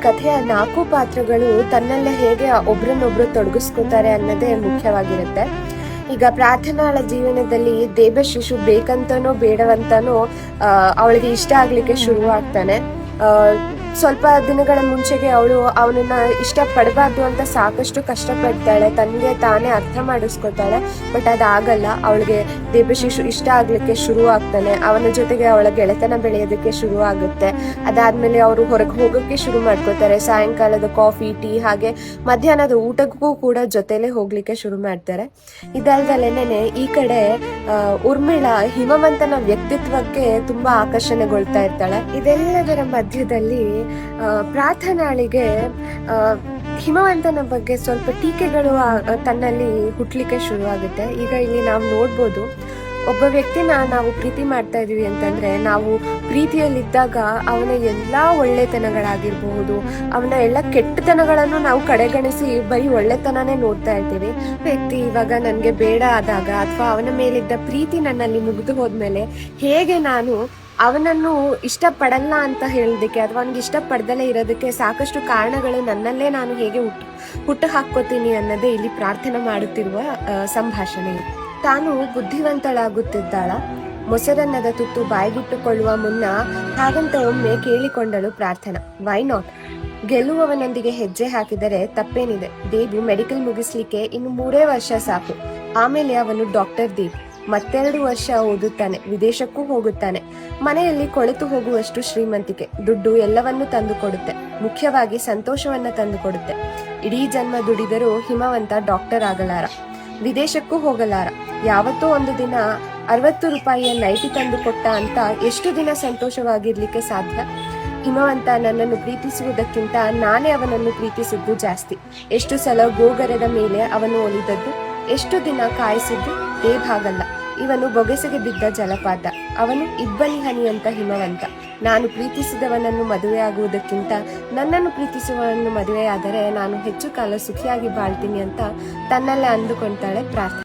ಕಥೆಯ 4 ಪಾತ್ರಗಳು ತನ್ನಲ್ಲೇ ಹೇಗೆ ಒಬ್ರನ್ನೊಬ್ರು ತೊಡಗಿಸ್ಕೊತಾರೆ ಅನ್ನೋದೇ ಮುಖ್ಯವಾಗಿರುತ್ತೆ. ಈಗ ಪ್ರಾರ್ಥನಾಳ ಜೀವನದಲ್ಲಿ ದೇಬಶಿಶು ಬೇಕಂತನೋ ಬೇಡವಂತನೋ ಅವಳಿಗೆ ಇಷ್ಟ ಆಗ್ಲಿಕ್ಕೆ ಶುರು ಆಗ್ತಾನೆ. ಸ್ವಲ್ಪ ದಿನಗಳ ಮುಂಚೆಗೆ ಅವಳು ಅವನನ್ನ ಇಷ್ಟ ಪಡಬಾರ್ದು ಅಂತ ಸಾಕಷ್ಟು ಕಷ್ಟಪಡ್ತಾಳೆ, ತನ್ಗೆ ತಾನೇ ಅರ್ಥ ಮಾಡಿಸ್ಕೊತಾಳೆ. ಬಟ್ ಅದಾಗಲ್ಲ. ಅವಳಿಗೆ ದೇಬಶಿಶು ಇಷ್ಟ ಆಗ್ಲಿಕ್ಕೆ ಶುರು ಆಗ್ತಾನೆ. ಅವನ ಜೊತೆಗೆ ಅವಳ ಗೆಳೆತನ ಬೆಳೆಯೋದಕ್ಕೆ ಶುರು ಆಗುತ್ತೆ. ಅದಾದ್ಮೇಲೆ ಅವರು ಹೊರಗೆ ಹೋಗೋಕ್ಕೆ ಶುರು ಮಾಡ್ಕೋತಾರೆ. ಸಾಯಂಕಾಲದ ಕಾಫಿ, ಟೀ ಹಾಗೆ ಮಧ್ಯಾಹ್ನದ ಊಟಕ್ಕೂ ಕೂಡ ಜೊತೆಲೆ ಹೋಗ್ಲಿಕ್ಕೆ ಶುರು ಮಾಡ್ತಾರೆ. ಇದಲ್ದಲೇನೆ ಈ ಕಡೆ ಉರ್ಮಿಳಾ ಹಿಮವಂತನ ವ್ಯಕ್ತಿತ್ವಕ್ಕೆ ತುಂಬಾ ಆಕರ್ಷಣೆಗೊಳ್ತಾ ಇರ್ತಾಳೆ. ಇದೆಲ್ಲದರ ಮಧ್ಯದಲ್ಲಿ ಪ್ರಾರ್ಥನಾಳಿಗೆ ಹಿಮವಂತನ ಬಗ್ಗೆ ಸ್ವಲ್ಪ ಟೀಕೆಗಳು ತನ್ನಲ್ಲಿ ಹುಟ್ಲಿಕ್ಕೆ ಶುರುವಾಗುತ್ತೆ. ಈಗ ಇಲ್ಲಿ ನಾವು ನೋಡ್ಬೋದು, ಒಬ್ಬ ವ್ಯಕ್ತಿನ ನಾವು ಪ್ರೀತಿ ಮಾಡ್ತಾ ಇದೀವಿ ಅಂತಂದ್ರೆ ನಾವು ಪ್ರೀತಿಯಲ್ಲಿದ್ದಾಗ ಅವನ ಎಲ್ಲಾ ಒಳ್ಳೆತನಗಳಾಗಿರ್ಬಹುದು, ಅವನ ಎಲ್ಲ ಕೆಟ್ಟತನಗಳನ್ನು ನಾವು ಕಡೆಗಣಿಸಿ ಬರೀ ಒಳ್ಳೆತನನೇ ನೋಡ್ತಾ ಇರ್ತೀವಿ. ವ್ಯಕ್ತಿ ಇವಾಗ ನನ್ಗೆ ಬೇಡ ಆದಾಗ ಅಥವಾ ಅವನ ಮೇಲಿದ್ದ ಪ್ರೀತಿ ನನ್ನಲ್ಲಿ ಮುಗಿದು ಹೋದ್ಮೇಲೆ ಹೇಗೆ ನಾನು ಅವನನ್ನು ಇಷ್ಟಪಡಲ್ಲ ಅಂತ ಹೇಳೋದಕ್ಕೆ ಅಥವಾ ಅವನಿಗೆ ಇಷ್ಟಪಡ್ದಲೇ ಇರೋದಕ್ಕೆ ಸಾಕಷ್ಟು ಕಾರಣಗಳು ನನ್ನಲ್ಲೇ ನಾನು ಹೇಗೆ ಹುಟ್ಟು ಹಾಕೋತೀನಿ ಅನ್ನೋದೇ ಇಲ್ಲಿ ಪ್ರಾರ್ಥನೆ ಮಾಡುತ್ತಿರುವ ಸಂಭಾಷಣೆ. ತಾನು ಬುದ್ಧಿವಂತಳಾಗುತ್ತಿದ್ದಾಳ. ಮೊಸರನ್ನದ ತುತ್ತು ಬಾಯ್ಬಿಟ್ಟುಕೊಳ್ಳುವ ಮುನ್ನ ಹಾಗಂತ ಒಮ್ಮೆ ಕೇಳಿಕೊಂಡಳು ಪ್ರಾರ್ಥನಾ. Why not? ಗೆಲ್ಲುವವನೊಂದಿಗೆ ಹೆಜ್ಜೆ ಹಾಕಿದರೆ ತಪ್ಪೇನಿದೆ. ದೇಬು ಮೆಡಿಕಲ್ ಮುಗಿಸ್ಲಿಕ್ಕೆ ಇನ್ನು 3 ವರ್ಷ ಸಾಕು. ಆಮೇಲೆ ಅವನು ಡಾಕ್ಟರ್ ದೇಬ್. ಮತ್ತೆರಡು ವರ್ಷ ಓದುತ್ತಾನೆ, ವಿದೇಶಕ್ಕೂ ಹೋಗುತ್ತಾನೆ. ಮನೆಯಲ್ಲಿ ಕೊಳೆತು ಹೋಗುವಷ್ಟು ಶ್ರೀಮಂತಿಕೆ. ದುಡ್ಡು ಎಲ್ಲವನ್ನೂ ತಂದು ಕೊಡುತ್ತೆ, ಮುಖ್ಯವಾಗಿ ಸಂತೋಷವನ್ನ ತಂದು ಕೊಡುತ್ತೆ. ಇಡೀ ಜನ್ಮ ದುಡಿದರೂ ಹಿಮವಂತ ಡಾಕ್ಟರ್ ಆಗಲಾರ, ವಿದೇಶಕ್ಕೂ ಹೋಗಲಾರ. ಯಾವತ್ತೋ ಒಂದು ದಿನ 60 ರೂಪಾಯಿಯ ನೈಟಿ ತಂದು ಕೊಟ್ಟ ಅಂತ ಎಷ್ಟು ದಿನ ಸಂತೋಷವಾಗಿರ್ಲಿಕ್ಕೆ ಸಾಧ್ಯ? ಹಿಮವಂತ ನನ್ನನ್ನು ಪ್ರೀತಿಸುವುದಕ್ಕಿಂತ ನಾನೇ ಅವನನ್ನು ಪ್ರೀತಿಸಿದ್ದು ಜಾಸ್ತಿ. ಎಷ್ಟು ಸಲ ಗೋಗರದ ಮೇಲೆ ಅವನು ಒಲಿದದ್ದು, ಎಷ್ಟು ದಿನ ಕಾಯಿಸಿದ್ದು. ದೇಬ್ ಹಾಗಲ್ಲ. ಇವನು ಬೊಗೆಸೆಗೆ ಬಿದ್ದ ಜಲಪಾತ. ಅವನು ಇಬ್ಬನಿ ಹನಿಯಂತ ಹಿಮವಂತ. ನಾನು ಪ್ರೀತಿಸಿದವನನ್ನು ಮದುವೆಯಾಗುವುದಕ್ಕಿಂತ ನನ್ನನ್ನು ಪ್ರೀತಿಸುವವನನ್ನು ಮದುವೆಯಾದರೆ ನಾನು ಹೆಚ್ಚು ಕಾಲ ಸುಖಿಯಾಗಿ ಬಾಳ್ತೀನಿ ಅಂತ ತನ್ನಲ್ಲೇ ಅಂದುಕೊಂತಾಳೆ ಪ್ರಾರ್ಥನೆ.